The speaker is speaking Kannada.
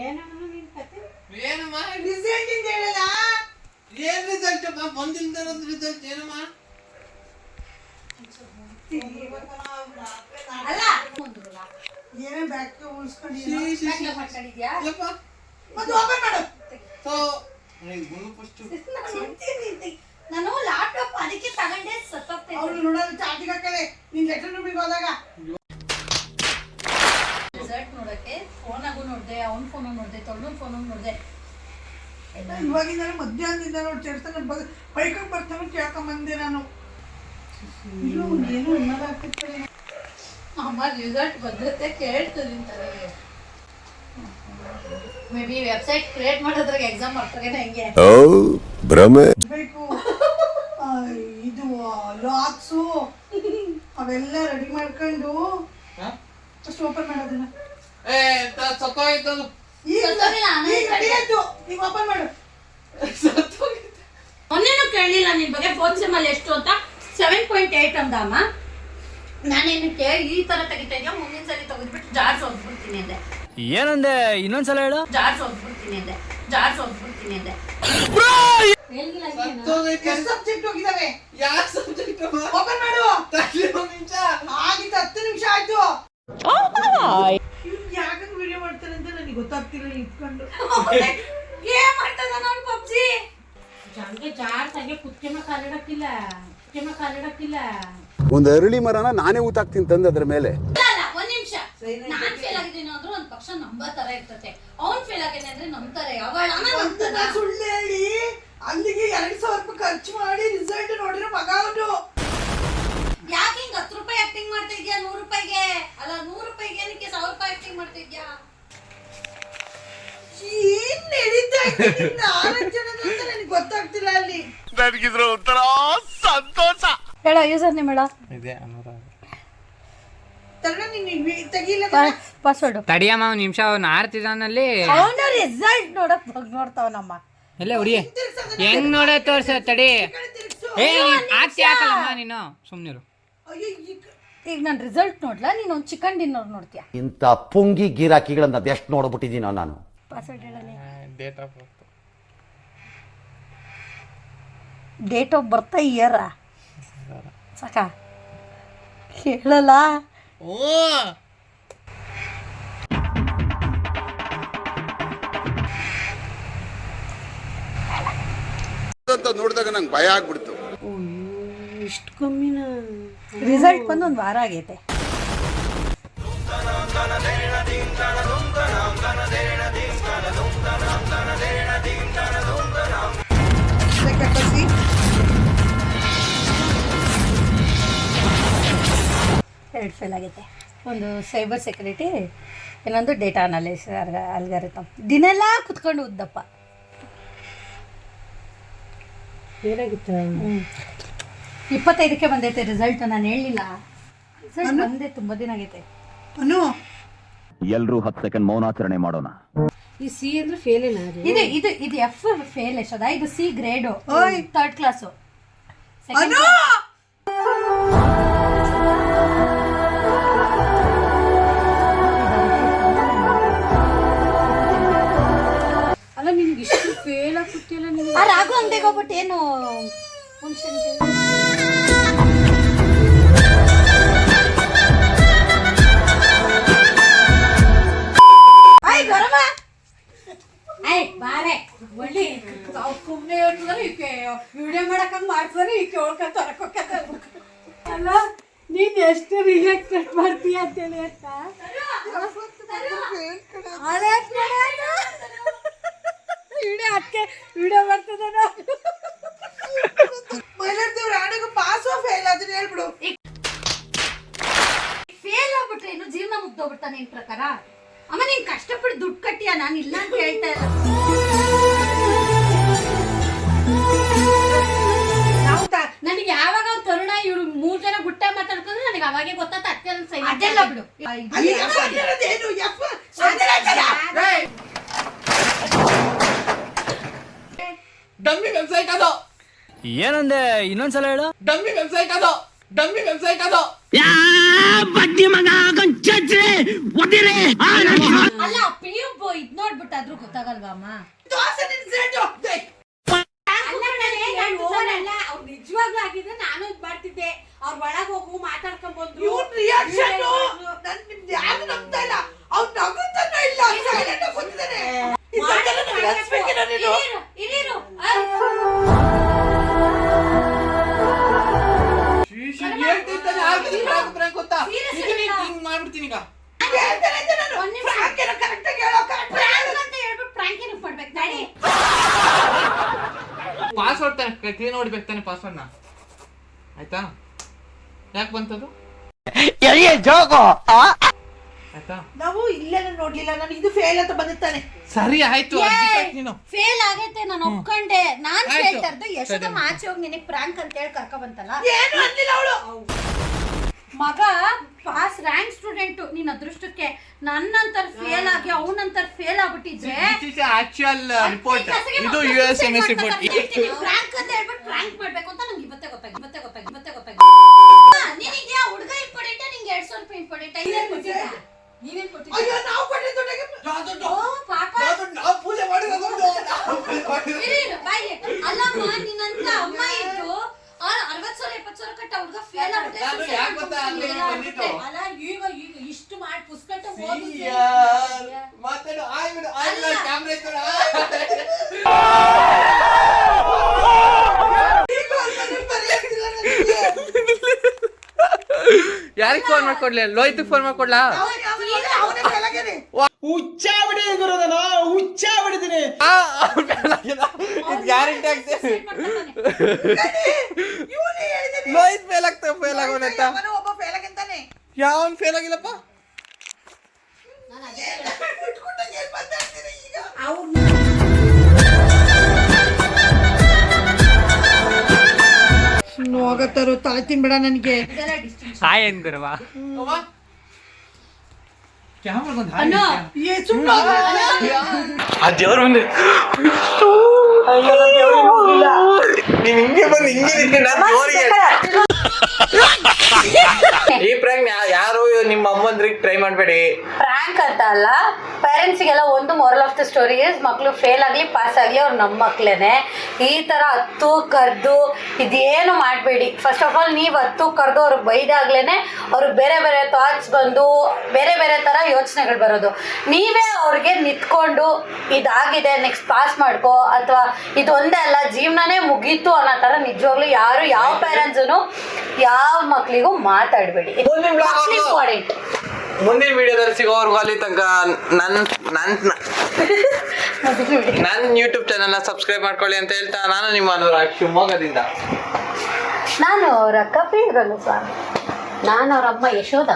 ಏನಮ್ಮ ರಿಸಲ್ಟ್ ಅಂತ ಹೇಳಲ್ಲ. ಏನ್ ರಿಸಲ್ಟ್ ಬಂದಿಲ್ಲ ರಿಸಲ್ಟ್ ಏನಮ್ಮ? ಅಲ್ಲ ಏನೇ ಬ್ಯಾಕ್ ಉಳಿಸ್ಕೊಂಡಿದ್ಯಾ? ಮತ್ತೆ ಓಪನ್ ಮಾಡು. ಸೊ ಫಸ್ಟ್ ನಾನು ಲ್ಯಾಪ್ಟಾಪ್ ಅದಕ್ಕೆ ತಗೊಂಡೆ ಸತ್ತೋಗ್ತೇನೆ. ಅವ್ರು ನೋಡೋದು ಚಾರ್ಜಿಗೆ ಹಾಕಲೆ ನಿನ್ ಲೆಟರ್ ರೂಮಿಗೆ ಹೋದಾಗ ರಿಸಲ್ಟ್ ನೋಡಕ್ಕೆ ಫೋನಾಗೂ ನೋಡಿದೆ, ಅವನ ಫೋನಾಗ ನೋಡಿದೆ, ತೊಗೊಂಡು ಫೋನಾಗ ನೋಡಿದೆ. ಇವಾಗಿಂದ ಮಧ್ಯಾಹ್ನದಿಂದ ನೋಡಿ ಚೇರ್ಸ್ತಾನೆ ಬೈಕಕ್ಕೆ ಬರ್ತಾನೆ ಕೇಳ್ಕೊಂಬಂದೆ ನಾನು. ಇದು ಏನು ಅನ್ನೋದಾಗ್ತಿತ್ತು. ಅಮ್ಮ ರಿಸಲ್ಟ್ ಬಂದತ್ತೆ ಕೇಳ್ತದೆ ತಲೆಗೆ. ಮೇ ಬಿ ವೆಬ್ಸೈಟ್ ಕ್ರಿಯೇಟ್ ಮಾಡೋದ್ರಾಗ ಎಕ್ಸಾಮ್ ಮಾಡ್ತಾರೆ ಹೆಂಗೆ ಭ್ರಮೆ ಬೇಕು. ಇದು ಲಾಕ್ಸು ಅವೆಲ್ಲ ರೆಡಿ ಮಾಡ್ಕೊಂಡು ಫಸ್ಟ್ ಓಪನ್ ಮಾಡೋದನ್ನ. ಈಗ ಓಪನ್ ಮಾಡು. ಮೊನ್ನೆನೂ ಕೇಳಲಿಲ್ಲ ನಿನ್ ಬಗ್ಗೆ ಫೋನ್ ಸಿಮಲ್ಲಿ ಎಷ್ಟು ಅಂತ 7.8 ಅಂದಮ್ಮ. ನಾನೇನು ಕೇಳಿ ಈ ತರ ತೆಗಿತಾ ಇದೆಯಾ, ಮುಂದಿನ ಸರಿ ತೆಗೆದ್ಬಿಟ್ಟು ಜಾರ್ಸ್ ಹೋಗ್ಬಿಡ್ತೀನಿ ಅಂದೆ. ಏನಂದೆ ಇನ್ನೊಂದ್ಸಲ ಹೇಳು. ಜಾರ್ಸ್ ಹೋಗ್ಬಿಡ್ತೀನಿ ಅಂದೆ. ಎಷ್ಟು ಸಬ್ಜೆಕ್ಟ್ ಹೋಗಿದಾವೆ? ಯಾವ ಸಬ್ಜೆಕ್ಟ್ ಓಪನ್ ಮಾಡು. ಒಂದು ನಿಮಿಷ ಆಗಿದ್ದು 10 ನಿಮಿಷ ಆಯ್ತು. ಯಾಕಂಗ್ ವಿಡಿಯೋ ಮಾಡ್ತಾನೆ ಅಂತ ನನಗೆ ಗೊತ್ತಾಗ್ತಿಲ್ಲ. ಇಟ್ಕೊಂಡು ಏನ್ ಮಾಡ್ತದ ನಾನು ಪಬ್ಜಿ ಜಂಗೆ ಜಾರ್ಸ್ ಹಾಗೆ ಕುತ್ತಿಗೆ ಕಾಲಿಡಕ್ಕಿಲ್ಲ. ಒಂದು ಅರಳಿ ಮರನ ನಾನೇ ಊತಾಕ್ತೀನಿ ತಂದೆ ಅದ್ರ ಮೇಲೆ. ಅಲ್ಲ ಒಂದ್ ನಿಮಿಷ, ನಾನ್ ಫೇಲ್ ಆಗಿದ್ದೀನಿ ಅಂದ್ರೆ ಒಂದ್ ಪಕ್ಷ ನಂಬ ತರ ಇರ್ತತೆ. ಅವ್ನ್ ಫೇಲ್ ಆಗಿದ್ದಾನೆ ಅಂದ್ರೆ ನಂಬ್ತಾರೆ. ಸುಳ್ಳು ಹೇಳಿ ಅಲ್ಲಿಗೆ 2,000 ರೂಪಾಯಿ ಖರ್ಚು ಮಾಡಿ ರಿಸಲ್ಟ್ ನೋಡಿರೋ ಮಗ ಅವನು. ಯಾಕೆ ಹಿಂಗ್ 10 ರೂಪಾಯಿ ಆಕ್ಟಿಂಗ್ ಮಾಡ್ತಾ ಇದ್ಯಾ 100 ರೂಪಾಯಿಗೆ? ಅಲ್ಲ 100 ರೂಪಾಯಿಗೆ ಏನಕ್ಕೆ 1,000 ರೂಪಾಯಿ ಆಕ್ಟಿಂಗ್ ಮಾಡ್ತಾ ಇದ್ಯಾ? ಏನ್ ನಡೀತಾ ಇದೆ ನನಗೆ ಗೊತ್ತಾಗ್ತಿಲ್ಲ. ಅಲ್ಲಿ ನನಗಿದ್ರ ಒಂಥರ ಸಂತೋಷ. ಹೇಳೋ ಯೂಸರ್ ನೇಮ್ ಹೇಳೋ. ಇದೆ ಅನುರಾಗ್. ತೆಗಿಲ್ಲ ಪಾಸ್ವರ್ಡ್ ತಡಿಯಮ್ಮ ಒಂದು ನಿಮಿಷ. ಅವ್ನು ಆರ್ತಿದಾನಲ್ಲಿ ಅವನ ರಿಸಲ್ಟ್ ನೋಡಕ್ ನೋಡ್ತಾವನಮ್ಮ. ಎಲ್ಲ ಹುಡಿ ಹೆಂಗ್ ನೋಡ ತೋರ್ಸ ತಡಿ. ಏ ಆರ್ತಿ ಹಾಕಲ್ಲಮ್ಮ ನೀನು ಸುಮ್ನಿರು. ಈಗ ನಾನು ರಿಸಲ್ಟ್ ನೋಡ್ಲಾ, ನೀನು ಒಂದು ಚಿಕನ್ ಡಿನ್ನರ್ ನೋಡ್ತೀಯ. ಇಂಥ ಪುಂಗಿ ಗಿರಾಕಿಗಳನ್ನ ಅದೆಷ್ಟು ನೋಡ್ಬಿಟ್ಟಿದ್ದೀನೋ ನಾನು. ಪಾಸ್ವರ್ಡ್ ಹೇಳಲಿ. Date of birth date of birth year ಸಾಕ ಹೇಳಲ್ಲ. ಓ ನೋಡಿದಾಗ ನಂಗೆ ಭಯ ಆಗ್ಬಿಡ್ತು. ಇಷ್ಟು ಕಮ್ಮಿನ ರಿಸಲ್ಟ್ ಬಂದು ಒಂದು ವಾರ ಆಗೈತೆ. ಎರಡು ಫೇಲ್ ಆಗೈತೆ. ಒಂದು ಸೈಬರ್ ಸೆಕ್ಯೂರಿಟಿ, ಇನ್ನೊಂದು ಡೇಟಾ ಅನಾಲಿಸಿಸ್ ಅಲ್ಗಾರಿಥಮ್. ದಿನೆಲ್ಲ ಕುತ್ಕೊಂಡು ಉದ್ದಪ್ಪ. ಏನಾಗಿತ್ತು? 25ಕ್ಕೆ ಬಂದೈತೆ ರಿಸಲ್ಟ್. ನಾನು ಹೇಳಲಿಲ್ಲ ರಿಸಲ್ಟ್ ಬಂದೆ ತುಂಬ ದಿನ ಆಗೈತೆ. ಎಲ್ರೂ 10 ಸೆಕೆಂಡ್ ಮೌನಾಚರಣೆ ಮಾಡೋಣ. ಈ ಸಿ ಅಂದ್ರೆ ಫೇಲ್ ಇಲ್ಲ. ಇದು ಎಫ್ ಫೇಲ್ ಎಷ್ಟದ? ಇದು ಸಿ ಗ್ರೇಡು, 3rd ಕ್ಲಾಸು. ಅಲ್ಲ ನಿನ್ಗೆ ಇಷ್ಟು ಫೇಲ್ ಆಗ್ಬಿಟ್ಟಿಲ್ಲ ನೀನು. ರಾಘು ಅಂಗಡಿಗೆ ಹೋಗ್ಬಿಟ್ಟು ಏನು ಫಂಕ್ಷನ್ ಬಾರೆ ಒಳ್ಳೆ ಸುಮ್ಮನೆ ಹೇಳ್ತಿದ್ರೆ ಈಕೆ ವಿಡಿಯೋ ಮಾಡಕ್ಕಂಗೆ ಮಾಡ್ತಾರೆ. ಈಕೆ ಹೋಗ್ಕೊಂತ ಹೊರಕೋಕತ್ತ. ಅಲ್ಲ ನೀನ್ ಎಷ್ಟು ರಿಜೆಕ್ಟ್ ಮಾಡ್ತೀಯ ಅಂತೇಳಿ ಅಂತ ವಿಡಿಯೋ ಅದಕ್ಕೆ ವಿಡಿಯೋ ಮಾಡ್ತದ. ಪಾಸೋ ಫೇಲ್ ಅದನ್ನ ಹೇಳ್ಬಿಡು. ಫೇಲ್ ಆಗ್ಬಿಟ್ರೆ ಇನ್ನು ಜೀವನ ಮುಗ್ದೋಗ್ಬಿಡ್ತಾನೆ ನಿನ್ ಪ್ರಕಾರ? ಅಮ್ಮ ನೀನ್ ಕಷ್ಟಪಟ್ಟು ದುಡ್ಡು ಕಟ್ಟಿಯ, ನಾನು ಇಲ್ಲ ಅಂತ ಹೇಳ್ತಾ ಇಲ್ಲ. ನನಗೆ ಯಾವಾಗ ತರುಣ ಇವ್ರು 3 ಜನ ಗುಟ್ಟ ಮಾತಾಡ್ಕೊಂಡ್ರೆ ನನಗೆ ಅವಾಗೆ ಗೊತ್ತಾತ. ಅದೆಲ್ಲ ಬಿಡು. ಡಮ್ಮಿ ವೆಬ್ಸೈಟ್ ಅದು. ಏನಂದೆ ಇನ್ನೊಂದ್ಸಲ ಹೇಳು. ಡಮ್ಮಿ ವೆಬ್ಸೈಟ್ ಅದು. ಅಲ್ಲ ಪಿಯು ಇದ್ ನೋಡ್ಬಿಟ್ಟಾದ್ರೂ ಗೊತ್ತಾಗಲ್ವಾ ಅಮ್ಮ? ದೋಸೆ ನಿಲ್ಸಿಟ್ಟು ಅವ್ರು ನಿಜವಾಗ್ಲೂ ಆಗಿದ್ರೆ ನಾನು ಇದ್ ಮಾಡ್ತಿದ್ದೆ. ಅವ್ರ ಒಳಗ್ ಹೋಗು ಮಾತಾಡ್ಕೊಂಡ್ ಬಂದ್ರು. ಇವನ್ ರಿಯಾಕ್ಷನ್ ನನ್ ನಿಮ್ದು ಯಾರು ನಂಬ್ತಾ ಇಲ್ಲ. ಅವ್ನು ನಗುತ್ತಾನೋ ಇಲ್ಲ ಸೈಲೆಂಟ್ ಆಗಿ ಕೂತಿದ್ದಾನೆ. ಇದಕ್ಕೆಲ್ಲ ನನಗೆ ಅನ್ಸ್ಬೇಕೇನೋ ನೀನು? ಇರೀರು ಹೇಳ್ತಿರ್ತಾನೆ ಆಗ್ಲಿ ಬ್ರೇಕ್ ಗೊತ್ತಾ? ಈಗ ನೀನ್ ಹಿಂಗ್ ಮಾಡ್ಬಿಡ್ತೀನಿ ಈಗ. ಹೇಳ್ತಾನೆ ಇದ್ದೆ ನಾನು. ಒಂದ್ ನಿಮಿಷ. Prank ಏನೋ correct ಆಗಿ ಹೇಳೋ, correct ಆಗಿ ಹೇಳು. ಅಂತ ಹೇಳ್ಬಿಟ್ಟು ಪ್ರಾಂಕ್ ಏನಕ್ಕೆ ಮಾಡ್ಬೇಕು ನಡಿ. ಪಾಸ್ವರ್ಡ್ ತಾನೆ ಕ್ಲೀನ್ ಹೊಡಿಬೇಕು ತಾನೆ ಪಾಸ್ವರ್ಡ್ನ, ಆಯ್ತಾ? ಯಾಕೆ ಬಂತದು ಆಯ್ತಾ? ನಾವು ಇಲ್ಲೇನ ನೋಡ್ಲಿಲ್ಲ, ನಾನು ಇದು ಫೇಲ್ ಅಂತ ಬಂದಿತ್ತಾನೆ. ಸರಿ ಆಯ್ತು, ಅದ್ ಬಿಟ್ಟಾಕ್ ನೀನು. ಫೇಲ್ ಆಗೈತೆ ನಾನು ಒಪ್ಕೊಂಡೆ. ನಾನ್ ಆಯ್ತು. ಹೇಳ್ತಾ ಇರ್ದು ಯಶೋದಮ್ಮ ಆಚೆ ಹೋಗಿ ನಿನಗೆ ಪ್ರಾಂಕ್ ಅಂತ ಹೇಳಿ ಕರ್ಕ ಬಂತಲ್ಲ. ಏನು ಅಂದಿಲ್ಲ ಅವಳು. ಮಗ ಪಾಸ್ ರ್ಯಾಂಕ್ ಸ್ಟೂಡೆಂಟ್, ನಿನ್ ಅದೃಷ್ಟಕ್ಕೆ ನನ್ನಂತರ ಫೇಲ್ ಆಗಿ ಅವನಂತರ ಫೇಲ್ ಆಗ್ಬಿಟ್ಟಿದ್ರೆ This is actual report. ಇದು USMS report. ಪ್ರಾಂಕ್ ಅಂತ ಹೇಳ್ಬಿಟ್ಟು ಪ್ರಾಂಕ್ ಮಾಡ್ಬೇಕು ಅಂತ ನಂಗೆ ಇವತ್ತೇ ಗೊತ್ತಾಗಿ ನಿನಗೆ ಆ ಹುಡುಗ ಇಂಪಾರ್ಟೆಂಟ್, ನಿಂಗೆ 200 ರೂಪಾಯಿ ಇಂಪಾರ್ಟೆಂಟ್. ನೀವೇನ್ ಕೊಟ್ಟಿದ್ದೀರಾ? ಅಯ್ಯೋ ನಾವು ಕೊಟ್ಟಿದ್ದ ದುಡ್ಡಿಗೆ ಓ ಪಾಪ ನಾವು ಪೂಜೆ ಮಾಡಿರೋದು ಇರು, ಬಾಯ್ಲಿ. ಅಲ್ಲಮ್ಮ ನಿನ್ನಂತ ಅಮ್ಮ ಇದ್ದು 60,000 70,000 ಕಟ್ಟ ಹುಡುಗ ಫೇಲ್ ನಾನು ಯಾಕ್ ಗೊತ್ತಾ ಅಲ್ಲಿ ಬಂದಿದ್ದು? ಅಲ್ಲ ಈಗ ಇಷ್ಟು ಮಾಡಿ ಪುಸ್ತಕ ಓದಿ ಮಾತಾಡು ಆಯ್ಬಿಡು ಆಯ್ತು ಕ್ಯಾಮ್ರಾ ಇತ್ತು ಯಾರಿಗೆ ಫೋನ್ ಮಾಡ್ಕೊಡ್ಲಿ? ಲೋಹಿತ್ ಫೋನ್ ಮಾಡ್ಕೊಡ್ಲಾ? ಅವನೇ ಕೆಳಗೇನೆ. ಹುಚ್ಚ ಬಿಡಿದೀನಿ ಇದು ಗ್ಯಾರಂಟಿ ಆಗ್ತದೆ. ಇವನೇ ಹೇಳಿದ್ದಾನೆ. ಲೋಹಿತ್ ಫೇಲ್ ಆಗ್ತಾವ ಫೇಲ್ ಆಗೋನಂತ. ಅವನು ಒಬ್ಬ ಫೇಲ್ ಆಗಂತಾನೆ. ಯಾವನ್ ಫೇಲ್ ಆಗಿಲ್ಲಪ್ಪ? ಬಿಟ್ಕೊಂಡಾಗ ಏನ್ ಮಾತಾಡ್ತೀರಾ ಈಗ? ಹೋಗತ್ತಾರು ತಲೆ ತಿನ್ಬೇಡ ನನಗೆ. ಹಾಯ್ ಅಂದ್ರವಾ ಅವ್ವ ಕ್ಯಾಮ್ರಾಗೊಂದು ಅಣ್ಣೋ. ಏ ಸುಮ್ಮನೆ ಆ ದೇವ್ರ ಮುಂದೆ ನೀನ್ ಹಿಂಗೆ ಬಂದು ಹಿಂಗೆ ನಿಂತ್ಕೊಂಡು ನಾನ್ ಜೋರಿಗೆ ಈ ಪ್ರಾಂಕ್ ಯಾರು ನಿಮ್ಮ ಅಮ್ಮಂದ್ರಿಗೆ ಟ್ರೈ ಮಾಡಬೇಡಿ. ಪ್ರಾಂಕ್ ಅಂತ ಅಲ್ಲ, ಪೇರೆಂಟ್ಸ್ಗೆಲ್ಲ ಒಂದು moral of the story is ಮಕ್ಕಳು ಫೇಲ್ ಆಗಲಿ ಪಾಸ್ ಆಗಲಿ ಅವ್ರು ನಮ್ಮ ಮಕ್ಕಳೇನೆ. ಈ ಥರ ಹತ್ತು ಕರೆದು ಇದೇನು ಮಾಡಬೇಡಿ. ಫಸ್ಟ್ ಆಫ್ ಆಲ್ ನೀವು ಹತ್ತು ಕರೆದು ಅವ್ರಿಗೆ ಬೈದಾಗ್ಲೇ ಅವ್ರಿಗೆ ಬೇರೆ ಬೇರೆ ಥಾಟ್ಸ್ ಬಂದು ಬೇರೆ ಬೇರೆ ಥರ ಯೋಚನೆಗಳು ಬರೋದು. ನೀವೇ ಅವ್ರಿಗೆ ನಿಂತ್ಕೊಂಡು ಇದಾಗಿದೆ ನೆಕ್ಸ್ಟ್ ಪಾಸ್ ಮಾಡ್ಕೋ ಅಥವಾ ಇದು ಒಂದೇ ಅಲ್ಲ ಜೀವನನೇ ಮುಗೀತು ಅನ್ನೋ ಥರ ನಿಜವಾಗ್ಲೂ ಯಾರು ಯಾವ ಪೇರೆಂಟ್ಸೂ ಯಾವ ಮಕ್ಕಳಿಗೂ ಮಾತಾಡಬೇಡಿ. ಇಂಪಾರ್ಟೆಂಟ್. ಮುಂದಿನ ವಿಡಿಯೋದಲ್ಲಿ ಸಿಗೋವರೆಗೂ ಅಲ್ಲಿ ತನಕ ನನ್ನ ಯೂಟ್ಯೂಬ್ ಚಾನಲ್ನ ಸಬ್ಸ್ಕ್ರೈಬ್ ಮಾಡ್ಕೊಳ್ಳಿ ಅಂತ ಹೇಳ್ತಾ ನಾನು ನಿಮ್ಮ ಅನುರಾಗ್ ಶಿವಮೊಗ್ಗದಿಂದ. ನಾನು ಅವರ ಕಪಿ ಸ್ವಾಮಿ, ನಾನು ಅವ್ರ ಅಮ್ಮ ಯಶೋಧ.